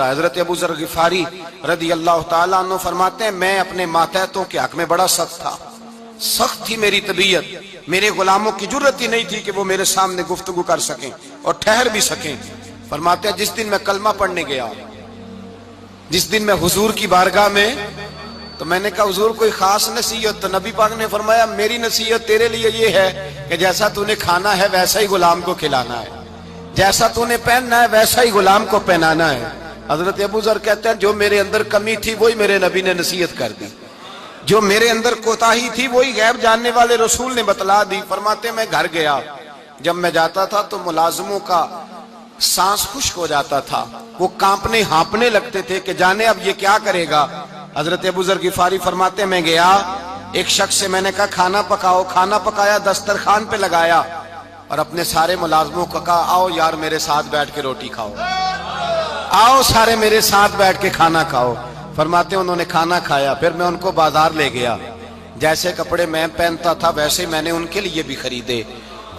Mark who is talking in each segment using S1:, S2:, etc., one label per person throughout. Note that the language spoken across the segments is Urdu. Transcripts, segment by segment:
S1: حضرت ابو ذر غفاری رضی اللہ تعالیٰ عنہ فرماتے ہیں میں اپنے ماتحتوں کے حق میں بڑا سخت تھا، سخت تھی میری طبیعت، میرے غلاموں کی جرت ہی نہیں تھی کہ وہ میرے سامنے گفتگو کر سکیں اور ٹھہر بھی سکیں۔ فرماتے ہیں جس دن میں کلمہ پڑھنے گیا، جس دن میں حضور کی بارگاہ میں، تو میں نے کہا حضور کوئی خاص نصیحت؟ تو نبی پاک نے فرمایا میری نصیحت تیرے لیے یہ ہے کہ جیسا تو نے کھانا ہے ویسا ہی غلام کو کھلانا ہے، جیسا تو نے پہننا ہے ویسا ہی غلام کو پہنانا ہے۔ حضرت ابو ذر کہتے ہیں جو میرے اندر کمی تھی وہی میرے نبی نے نصیحت کر دی، جو میرے اندر کوتاہی تھی وہی غیب جاننے والے رسول نے بتلا دی۔ فرماتے ہیں میں گھر گیا، جب میں جاتا تھا تو ملازموں کا سانس خشک ہو جاتا تھا، وہ کانپنے ہانپنے لگتے تھے کہ جانے اب یہ کیا کرے گا۔ حضرت ابو ذر غفاری فرماتے ہیں میں گیا، ایک شخص سے میں نے کہا کھانا پکاؤ، کھانا پکایا، دسترخوان پہ لگایا اور اپنے سارے ملازموں کو کہا آؤ یار میرے ساتھ بیٹھ کے روٹی کھاؤ، آؤ سارے میرے ساتھ بیٹھ کے کھانا کھاؤ۔ فرماتے ہیں انہوں نے کھانا کھایا، پھر میں ان کو بازار لے گیا، جیسے کپڑے میں پہنتا تھا ویسے میں نے ان کے لیے بھی خریدے۔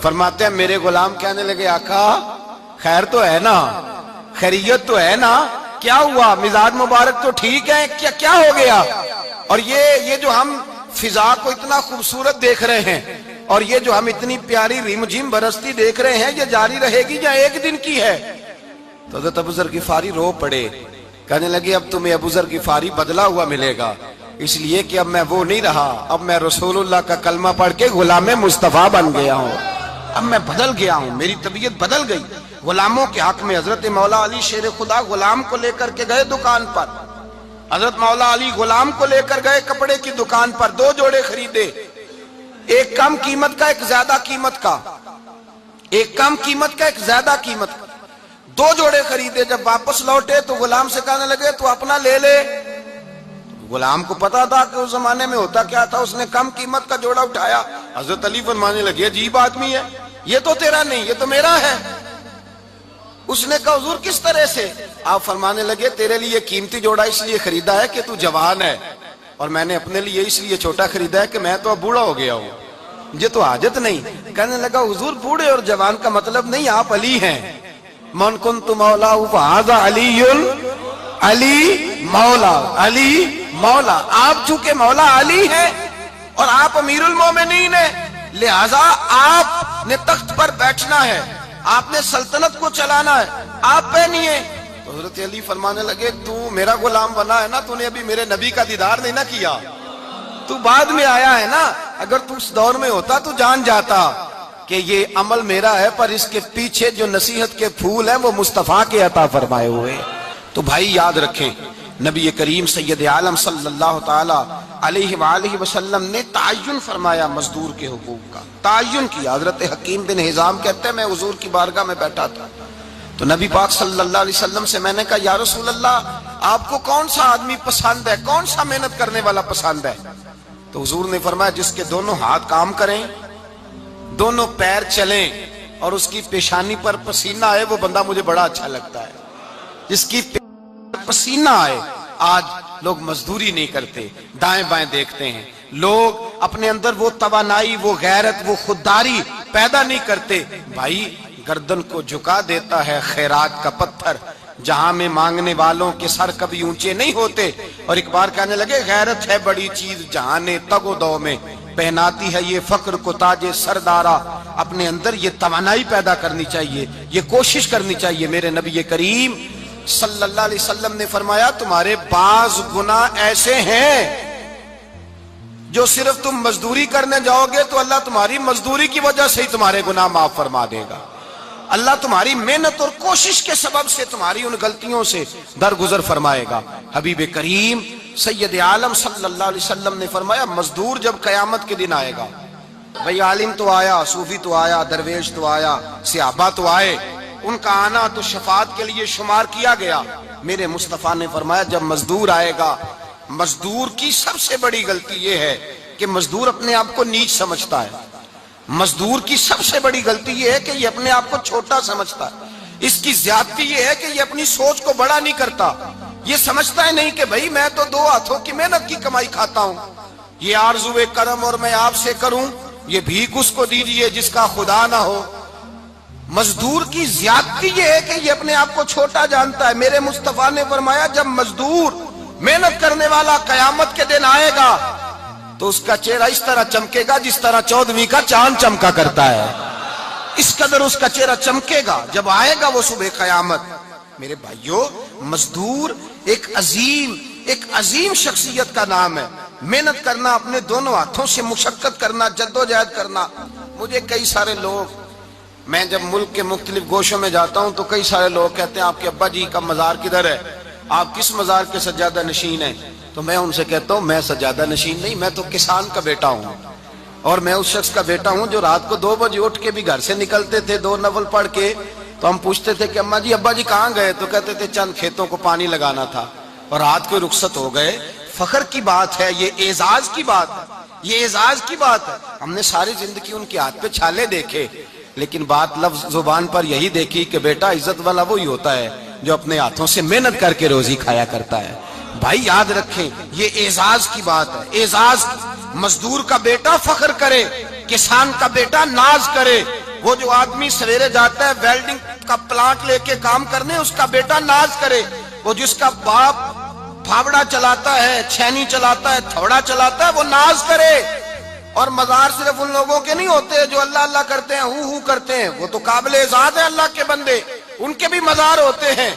S1: فرماتے ہیں میرے غلام کہنے لگے آقا خیر تو ہے نا، خیریت تو ہے نا، کیا ہوا؟ مزاج مبارک تو ٹھیک ہے، کیا ہو گیا؟ اور یہ جو ہم فضا کو اتنا خوبصورت دیکھ رہے ہیں اور یہ جو ہم اتنی پیاری ریم جھیم برستی دیکھ رہے ہیں، یہ جاری رہے گی یا ایک دن کی ہے؟ تو حضرت ابو ذر غفاری رو پڑے، کہنے لگے اب تمہیں ابو ذر غفاری بدلا ہوا ملے گا، اس لیے کہ اب میں وہ نہیں رہا، اب میں رسول اللہ کا کلمہ پڑھ کے غلام مصطفیٰ بن گیا ہوں، اب میں بدل گیا ہوں، میری طبیعت بدل گئی۔ غلاموں کے حق میں حضرت مولا علی شیر خدا غلام کو لے کر کے گئے دکان پر، حضرت مولا علی غلام کو لے کر گئے کپڑے کی دکان پر، دو جوڑے خریدے، ایک کم قیمت کا ایک زیادہ قیمت کا، ایک کم قیمت کا ایک زیادہ قیمت کا، دو جوڑے خریدے۔ جب واپس لوٹے تو غلام سے کہنے لگے تو اپنا لے لے۔ غلام کو پتا تھا کہ اس زمانے میں ہوتا کیا تھا، اس نے کم قیمت کا جوڑا اٹھایا۔ حضرت علی فرمانے لگے عجیب آدمی ہے، یہ تو تیرا نہیں، یہ تو میرا ہے۔ اس نے کہا حضور کس طرح سے؟ آپ فرمانے لگے تیرے لیے قیمتی جوڑا اس لیے خریدا ہے کہ تو جوان ہے، اور میں نے اپنے لیے اس لیے چھوٹا خریدا ہے کہ میں تو اب بوڑھا ہو گیا ہوں، مجھے تو حاجت نہیں۔ کہنے لگا حضور بوڑھے اور جوان کا مطلب نہیں، آپ علی ہیں، من کنت مولا فہذا علی علی مولا، علی مولا، آپ چونکہ مولا علی ہیں اور آپ امیر المومنین ہیں، لہذا آپ نے تخت پر بیٹھنا ہے، آپ نے سلطنت کو چلانا ہے، آپ پہنیے۔ تو حضرت علی فرمانے لگے تو میرا غلام بنا ہے نا، تو نے ابھی میرے نبی کا دیدار نہیں نہ کیا، تو بعد میں آیا ہے نا، اگر تو اس دور میں ہوتا تو جان جاتا کہ یہ عمل میرا ہے، پر اس کے پیچھے جو نصیحت کے پھول ہیں وہ مصطفیٰ کے عطا فرمائے ہوئے۔ تو بھائی یاد رکھیں نبی کریم سید عالم صلی اللہ تعالی علیہ وآلہ وسلم نے تعین فرمایا مزدور کے حقوق کا، تعین کیا۔ حضرت حکیم بن حزام کہتے ہیں میں حضور کی بارگاہ میں بیٹھا تھا تو نبی پاک صلی اللہ علیہ وسلم سے میں نے کہا یا رسول اللہ آپ کو کون سا آدمی پسند ہے، کون سا محنت کرنے والا پسند ہے؟ تو حضور نے فرمایا جس کے دونوں ہاتھ کام کریں، دونوں پیر چلیں اور اس کی پیشانی پر پسینہ آئے، وہ بندہ مجھے بڑا اچھا لگتا ہے۔ جس کی پسینہ آئے، آج لوگ مزدوری نہیں کرتے، دائیں بائیں دیکھتے ہیں، لوگ اپنے اندر وہ توانائی، وہ غیرت، وہ خودداری پیدا نہیں کرتے۔ بھائی گردن کو جھکا دیتا ہے خیرات کا پتھر، جہاں میں مانگنے والوں کے سر کبھی اونچے نہیں ہوتے۔ اور ایک بار کہنے لگے غیرت ہے بڑی چیز جہاں نے تگ و دو میں پہناتی ہے یہ فقر کو تاج سردارا۔ اپنے اندر یہ توانائی پیدا کرنی چاہیے، یہ کوشش کرنی چاہیے۔ میرے نبی کریم صلی اللہ علیہ وسلم نے فرمایا تمہارے بعض گناہ ایسے ہیں جو صرف تم مزدوری کرنے جاؤ گے تو اللہ تمہاری مزدوری کی وجہ سے ہی تمہارے گناہ معاف فرما دے گا، اللہ تمہاری محنت اور کوشش کے سبب سے تمہاری ان غلطیوں سے درگزر فرمائے گا۔ حبیب کریم سید عالم صلی اللہ علیہ وسلم نے فرمایا مزدور جب قیامت کے دن آئے گا، بھئی عالم تو آیا، صوفی تو آیا، درویش تو آیا، صحابہ تو آئے، ان کا آنا تو شفاعت کے لیے شمار کیا گیا۔ میرے مصطفیٰ نے فرمایا جب مزدور آئے گا، مزدور کی سب سے بڑی غلطی یہ ہے کہ مزدور اپنے آپ کو نیچ سمجھتا ہے، مزدور کی سب سے بڑی غلطی یہ ہے کہ یہ اپنے آپ کو چھوٹا سمجھتا ہے، اس کی زیادتی یہ ہے کہ یہ اپنی سوچ کو بڑا نہیں کرتا، یہ سمجھتا ہے نہیں کہ بھئی میں تو دو ہاتھوں کی محنت کی کمائی کھاتا ہوں، یہ آرزو کرم اور میں آپ سے کروں، یہ بھیک اس کو دیجئے جس کا خدا نہ ہو۔ مزدور کی زیادتی یہ ہے کہ یہ اپنے آپ کو چھوٹا جانتا ہے. میرے مصطفیٰ نے فرمایا جب مزدور محنت کرنے والا قیامت کے دن آئے گا تو اس کا چہرہ اس طرح چمکے گا جس طرح 14ویں کا چاند چمکا کرتا ہے. اس قدر اس کا چہرہ چمکے گا جب آئے گا وہ صبح قیامت. میرے بھائیوں، مزدور ایک عظیم شخصیت کا نام ہے. محنت کرنا، اپنے دونوں ہاتھوں سے مشقت کرنا، جدوجہد کرنا. مجھے کئی سارے لوگ، میں جب ملک کے مختلف گوشوں میں جاتا ہوں تو کئی سارے لوگ کہتے ہیں آپ کے ابا جی کا مزار کدھر ہے، آپ کس مزار کے سجادہ نشین ہیں؟ تو میں ان سے کہتا ہوں میں سجادہ نشین نہیں، میں تو کسان کا بیٹا ہوں. اور میں اس شخص کا بیٹا ہوں جو رات کو 2 بجے اٹھ کے بھی گھر سے نکلتے تھے 2 نفل پڑھ کے. تو ہم پوچھتے تھے کہ اماں جی ابا جی کہاں گئے؟ تو کہتے تھے چند کھیتوں کو پانی لگانا تھا اور رات کو رخصت ہو گئے. فخر کی بات ہے، یہ اعزاز کی بات ہے، یہ اعزاز کی بات ہے. ہم نے ساری زندگی ان کے ہاتھ پہ چھالے دیکھے لیکن بات لفظ زبان پر یہی دیکھی کہ بیٹا عزت والا وہی ہوتا ہے جو اپنے ہاتھوں سے محنت کر کے روزی کھایا کرتا ہے. بھائی یاد رکھیں یہ اعزاز کی بات ہے. اعزاز مزدور کا بیٹا فخر کرے، کسان کا بیٹا ناز کرے. وہ جو آدمی سویرے جاتا ہے ویلڈنگ کا پلانٹ لے کے کام کرنے، اس کا بیٹا ناز کرے. وہ جس کا باپ پھاوڑا چلاتا ہے، چھینی چلاتا ہے، تھوڑا چلاتا ہے، وہ ناز کرے. اور مزار صرف ان لوگوں کے نہیں ہوتے جو اللہ اللہ کرتے ہیں، ہو کرتے ہیں. وہ تو قابل اعزاز ہے اللہ کے بندے، ان کے بھی مزار ہوتے ہیں.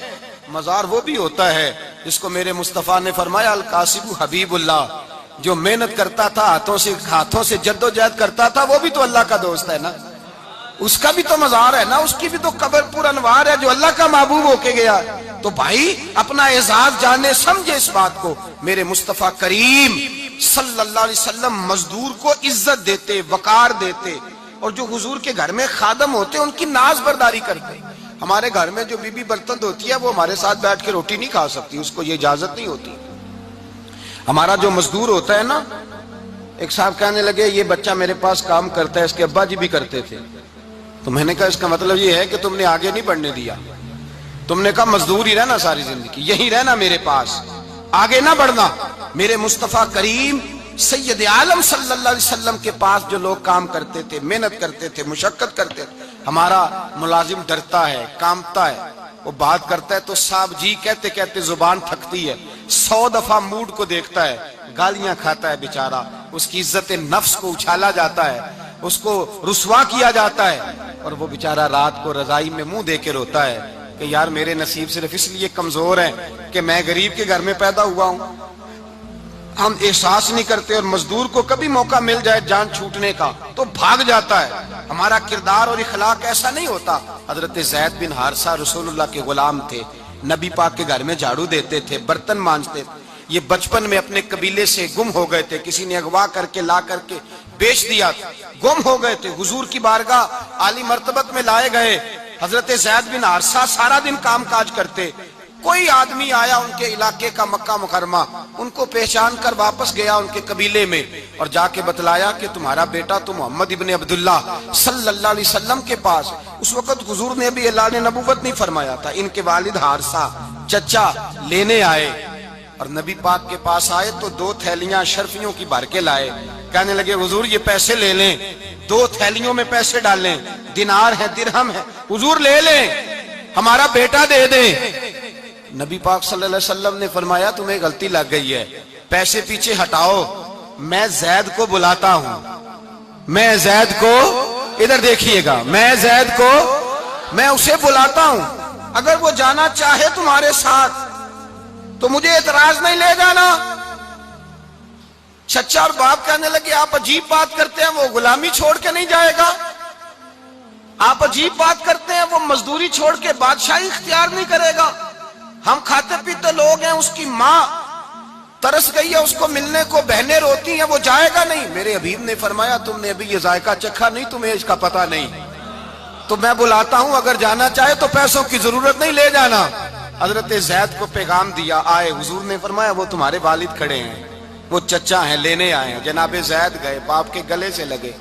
S1: مزار وہ بھی ہوتا ہے جس کو میرے مصطفیٰ نے فرمایا القاسب حبیب اللہ، جو محنت کرتا تھا، ہاتھوں سے جدوجہد کرتا تھا، وہ بھی تو اللہ کا دوست ہے نا. اس کا بھی تو مزار ہے نا، اس کی بھی تو قبر پر انوار ہے جو اللہ کا محبوب ہو کے گیا. تو بھائی اپنا اعزاز جانے سمجھے اس بات کو. میرے مصطفیٰ کریم صلی اللہ علیہ وسلم مزدور کو عزت دیتے، وقار دیتے. اور جو حضور کے گھر میں خادم ہوتے ان کی ناز برداری کرتے. ہمارے گھر میں جو بی بی برتن دھوتی ہے وہ ہمارے ساتھ بیٹھ کے روٹی نہیں کھا سکتی، اس کو یہ اجازت نہیں ہوتی. ہمارا جو مزدور ہوتا ہے نا، ایک صاحب کہنے لگے یہ بچہ میرے پاس کام کرتا ہے، اس کے ابا جی بھی کرتے تھے. تو میں نے کہا اس کا مطلب یہ ہے کہ تم نے آگے نہیں بڑھنے دیا، تم نے کہا مزدور ہی رہنا ساری زندگی، یہی رہنا میرے پاس، آگے نہ بڑھنا. میرے مصطفیٰ کریم سید عالم صلی اللہ علیہ وسلم کے پاس جو لوگ کام کرتے تھے، محنت کرتے تھے، مشقت کرتے تھے. ہمارا ملازم ڈرتا ہے، کامتا ہے، وہ بات کرتا ہے تو صاحب جی کہتے کہتے زبان تھکتی ہے. 100 دفعہ موڈ کو دیکھتا ہے، گالیاں کھاتا ہے بیچارہ، اس کی عزت نفس کو اچھالا جاتا ہے، اس کو رسوا کیا جاتا ہے. اور وہ بیچارہ رات کو رضائی میں منہ دے کے روتا ہے کہ یار میرے نصیب صرف اس لیے کمزور ہیں کہ میں غریب کے گھر میں پیدا ہوا ہوں. ہم احساس نہیں کرتے. اور مزدور کو کبھی موقع مل جائے جان چھوٹنے کا تو بھاگ جاتا ہے. ہمارا کردار اور اخلاق ایسا نہیں ہوتا. حضرت زید بن حارثہ رسول اللہ کے غلام تھے، نبی پاک کے گھر میں جھاڑو دیتے تھے، برتن مانجتے تھے. یہ بچپن میں اپنے قبیلے سے گم ہو گئے تھے، کسی نے اغوا کر کے لا کر کے بیچ دیا، گم ہو گئے تھے. حضور کی بارگاہ عالی مرتبت میں لائے گئے. حضرت زید بن حارثہ سارا دن کام کاج کرتے. کوئی آدمی آیا ان کے علاقے کا، مکہ مکرمہ، ان کو پہچان کر واپس گیا ان کے قبیلے میں اور جا کے بتلایا کہ تمہارا بیٹا تو محمد ابن عبداللہ صلی اللہ علیہ وسلم کے پاس. اس وقت حضور نے بھی اعلان نبوت نہیں فرمایا تھا. ان کے والد حارثہ چچا لینے آئے اور نبی پاک کے پاس آئے تو 2 تھیلیاں شرفیوں کی بھر کے لائے. کہنے لگے حضور یہ پیسے لے لیں، 2 تھیلیوں میں پیسے ڈالیں، دینار ہے، درہم ہے، حضور لے لیں، ہمارا بیٹا دے دیں. نبی پاک صلی اللہ علیہ وسلم نے فرمایا تمہیں غلطی لگ گئی ہے، پیسے پیچھے ہٹاؤ، میں زید کو بلاتا ہوں، میں زید کو، ادھر دیکھیے گا، میں زید کو، میں اسے بلاتا ہوں. اگر وہ جانا چاہے تمہارے ساتھ تو مجھے اعتراض نہیں لے جانا. چچا اور باپ کہنے لگے آپ عجیب بات کرتے ہیں، وہ غلامی چھوڑ کے نہیں جائے گا. آپ عجیب بات کرتے ہیں، وہ مزدوری چھوڑ کے بادشاہی اختیار نہیں کرے گا. ہم کھاتے پیتے لوگ ہیں، اس کی ماں ترس گئی ہے اس کو ملنے کو، بہنیں روتی ہیں، وہ جائے گا نہیں. میرے حبیب نے فرمایا تم نے ابھی یہ ذائقہ چکھا نہیں، تمہیں اس کا پتہ نہیں، تو میں بلاتا ہوں، اگر جانا چاہے تو پیسوں کی ضرورت نہیں، لے جانا. حضرت زید کو پیغام دیا، آئے. حضور نے فرمایا وہ تمہارے والد کھڑے ہیں، وہ چچا ہیں، لینے آئے ہیں. جناب زید گئے، باپ کے گلے سے لگے.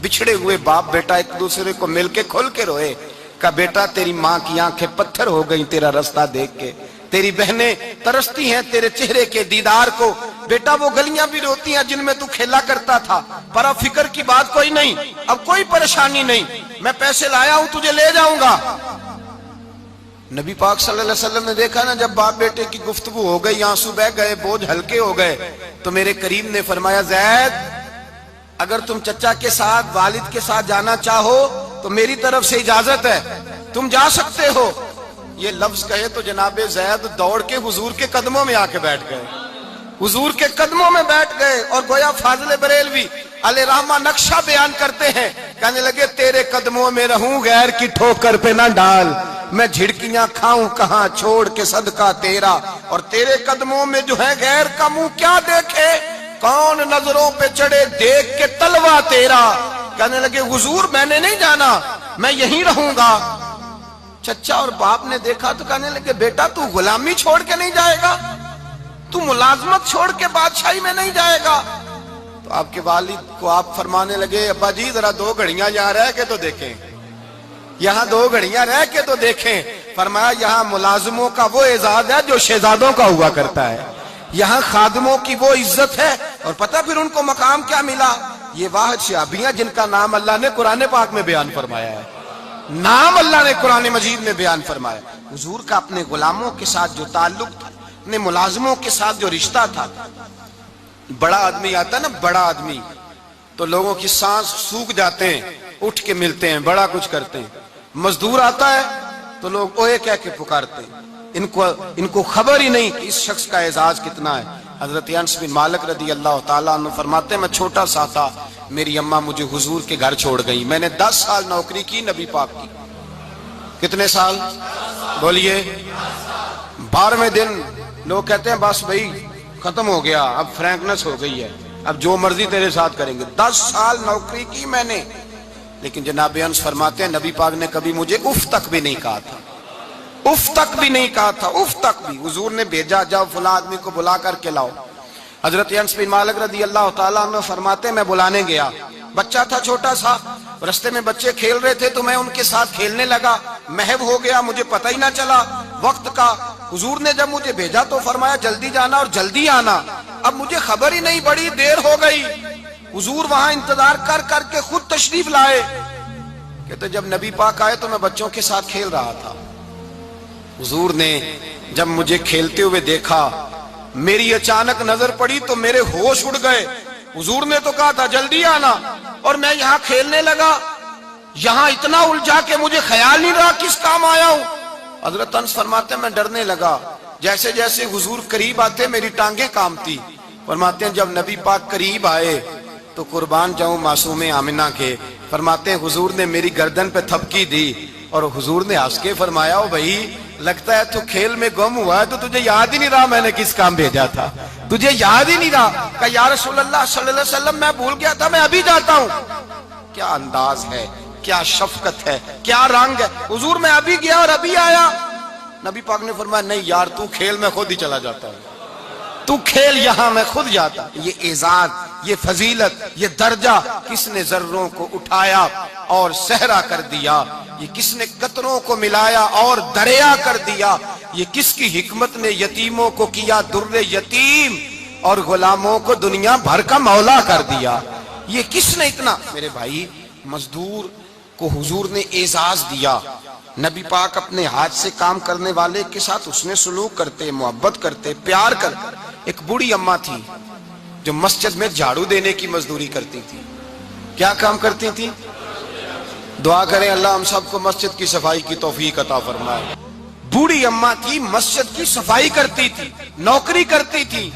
S1: بچھڑے ہوئے باپ بیٹا ایک دوسرے کو مل کے کھل کے روئے. کہا بیٹا تیری ماں کی آنکھیں پتھر ہو گئیں تیرا رستہ دیکھ کے، تیری بہنیں ترستی ہیں تیرے چہرے کے دیدار کو. بیٹا وہ گلیاں بھی روتی ہیں جن میں تو کھیلا کرتا تھا، پر اب فکر کی بات کوئی نہیں، اب کوئی پریشانی نہیں، میں پیسے لایا ہوں تجھے لے جاؤں گا۔ نبی پاک صلی اللہ علیہ وسلم نے دیکھا نا جب باپ بیٹے کی گفتگو ہو گئی، آنسو بہ گئے، بوجھ ہلکے ہو گئے، تو میرے کریم نے فرمایا زید اگر تم چچا کے ساتھ والد کے ساتھ جانا چاہو تو میری طرف سے اجازت ہے، تم جا سکتے ہو۔ یہ لفظ کہے تو جناب زید دوڑ کے حضور کے قدموں میں آ کے بیٹھ گئے، حضور کے قدموں میں بیٹھ گئے، اور گویا فاضل بریلوی علیہ رحمہ نقشہ بیان کرتے ہیں، کہنے لگے تیرے قدموں میں رہوں غیر کی ٹھوکر پہ نہ ڈال، میں جھڑکیاں کھاؤں کہاں چھوڑ کے صدقہ تیرا، اور تیرے قدموں میں جو ہے غیر کا منہ کیا دیکھے، کون نظروں پہ چڑھے دیکھ کے تلوا تیرا۔ کہنے لگے حضور میں نے نہیں جانا، میں یہیں رہوں گا۔ چچا اور باپ نے دیکھا تو کہنے لگے بیٹا تو غلامی چھوڑ کے نہیں جائے گا، تو ملازمت چھوڑ کے بادشاہی میں نہیں جائے گا۔ تو آپ کے والد کو آپ فرمانے لگے ابا جی ذرا 2 گھڑیاں یہاں رہ کے تو دیکھیں، یہاں 2 گھڑیاں رہ کے تو دیکھیں۔ فرمایا یہاں ملازموں کا وہ اعزاز ہے جو شہزادوں کا ہوا کرتا ہے، یہاں خادموں کی وہ عزت ہے، اور پتہ پھر ان کو مقام کیا ملا، یہ واحد شعبیاں جن کا نام اللہ نے قرآن پاک میں بیان فرمایا ہے، نام اللہ نے قرآن مجید میں بیان فرمایا۔ حضور کا اپنے غلاموں کے ساتھ جو تعلق تھا، اپنے ملازموں کے ساتھ جو رشتہ تھا، بڑا آدمی آتا ہے نا، بڑا آدمی تو لوگوں کی سانس سوکھ جاتے ہیں، اٹھ کے ملتے ہیں، بڑا کچھ کرتے ہیں۔ مزدور آتا ہے تو لوگ اوے کہہ کے پکارتے ہیں، ان کو خبر ہی نہیں کہ اس شخص کا اعزاز کتنا ہے۔ حضرت انس بن مالک رضی اللہ تعالیٰ عنہ فرماتے ہیں میں چھوٹا سا تھا، میری اماں مجھے حضور کے گھر چھوڑ گئی، میں نے 10 سال نوکری کی نبی پاک کی۔ کتنے سال بولیے؟ 12ویں دن لوگ کہتے ہیں بس بھائی ختم ہو گیا، اب فرینکنس ہو گئی ہے، اب جو مرضی تیرے ساتھ کریں گے۔ 10 سال نوکری کی میں نے، لیکن جناب انس فرماتے ہیں نبی پاک نے کبھی مجھے اف تک بھی نہیں کہا تھا، اف تک بھی نہیں کہا تھا، اف تک بھی۔ حضور نے بھیجا جاؤ فلاں آدمی کو بلا کر کے لاؤ۔ حضرت انس بن مالک رضی اللہ تعالیٰ عنہ فرماتے ہیں میں بلانے گیا، بچہ تھا چھوٹا سا، رستے میں بچے کھیل رہے تھے تو میں ان کے ساتھ کھیلنے لگا، محو ہو گیا، مجھے پتہ ہی نہ چلا وقت کا۔ حضور نے جب مجھے بھیجا تو فرمایا جلدی جانا اور جلدی آنا، اب مجھے خبر ہی نہیں، بڑی دیر ہو گئی۔ حضور وہاں انتظار کر کر کے خود تشریف لائے، کہتے جب نبی پاک آئے تو میں بچوں کے ساتھ کھیل رہا تھا، حضور نے جب مجھے کھیلتے ہوئے دیکھا، میری اچانک نظر پڑی تو میرے ہوش اڑ گئے۔ حضور نے تو کہا تھا جلدی آنا، اور میں یہاں کھیلنے لگا، یہاں اتنا الجھا کہ مجھے خیال نہیں رہا کس کام آیا ہوں۔ حضرت انس فرماتے ہیں میں ڈرنے لگا، جیسے جیسے حضور قریب آتے میری ٹانگیں کانپتی۔ فرماتے ہیں جب نبی پاک قریب آئے تو قربان جاؤں معصوم آمنہ کے، فرماتے ہیں حضور نے میری گردن پہ تھپکی دی، اور حضور نے ہنس کے فرمایا او بھائی لگتا ہے تو کھیل میں گم ہوا ہے تو تجھے یاد ہی نہیں رہا میں نے کس کام بھیجا تھا، تجھے یاد ہی نہیں رہا۔ کہا یا رسول اللہ صلی اللہ علیہ وسلم میں بھول گیا تھا، میں ابھی جاتا ہوں۔ کیا انداز ہے، کیا شفقت ہے، کیا رنگ ہے۔ حضور میں ابھی گیا اور ابھی آیا۔ نبی پاک نے فرمایا نہیں یار تو کھیل میں خود ہی چلا جاتا ہے، تو کھیل یہاں میں خود جاتا۔ یہ اعزاز، یہ فضیلت، یہ درجہ کس نے ذروں کو اٹھایا اور صحرا کر دیا، یہ کس نے قطروں کو ملایا اور دریا کر دیا، یہ کس کی حکمت نے یتیموں کو کیا در یتیم اور غلاموں کو دنیا بھر کا مولا کر دیا، یہ کس نے اتنا۔ میرے بھائی مزدور کو حضور نے اعزاز دیا، نبی پاک اپنے ہاتھ سے کام کرنے والے کے ساتھ اس نے سلوک کرتے، محبت کرتے، پیار کرتے۔ ایک بوڑھی اماں تھی جو مسجد میں جھاڑو دینے کی مزدوری کرتی تھی۔ کیا کام کرتی تھی؟ دعا کریں اللہ ہم سب کو مسجد کی صفائی کی توفیق عطا فرمائے۔ بوڑھی اماں تھی، مسجد کی صفائی کرتی تھی، نوکری کرتی تھی،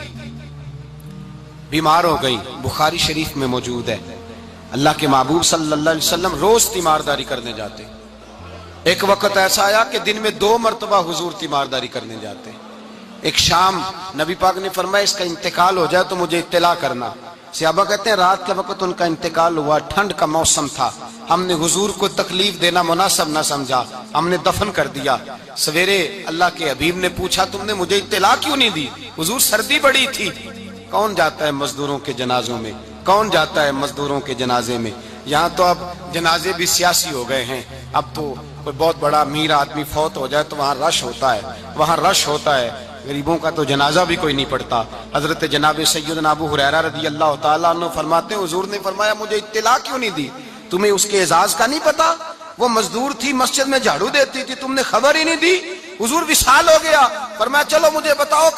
S1: بیمار ہو گئی، بخاری شریف میں موجود ہے۔ اللہ کے محبوب صلی اللہ علیہ وسلم روز تیمارداری کرنے جاتے، ایک وقت ایسا آیا کہ دن میں 2 مرتبہ حضور تیمارداری کرنے جاتے۔ ایک شام نبی پاک نے فرمایا اس کا انتقال ہو جائے تو مجھے اطلاع کرنا۔ صحابہ کہتے ہیں رات کے وقت ان کا انتقال ہوا، ٹھنڈ کا موسم تھا، ہم نے حضور کو تکلیف دینا مناسب نہ سمجھا، ہم نے دفن کر دیا۔ سویرے اللہ کے حبیب نے پوچھا تم نے مجھے اطلاع کیوں نہیں دی؟ حضور سردی بڑی تھی۔ کون جاتا ہے مزدوروں کے جنازوں میں؟ کون جاتا ہے مزدوروں کے جنازے میں؟ یہاں تو اب جنازے بھی سیاسی ہو گئے ہیں، اب تو کوئی بہت بڑا امیر آدمی فوت ہو جائے تو وہاں رش ہوتا ہے، وہاں رش ہوتا ہے، غریبوں کا تو جنازہ بھی کوئی نہیں پڑھتا. حضرت جناب سیدنا ابو ہریرہ رضی اللہ تعالیٰ عنہ فرماتے ہیں حضور نے فرمایا مجھے اطلاع کیوں نہیں دی؟ تمہیں اس کے اعزاز کا نہیں پتا؟ وہ مزدور تھی مسجد میں جھاڑو دیتی تھی، تم نے خبر ہی نہیں دی. حضور وصال ہو گیا، فرمایا چلو مجھے بتاؤ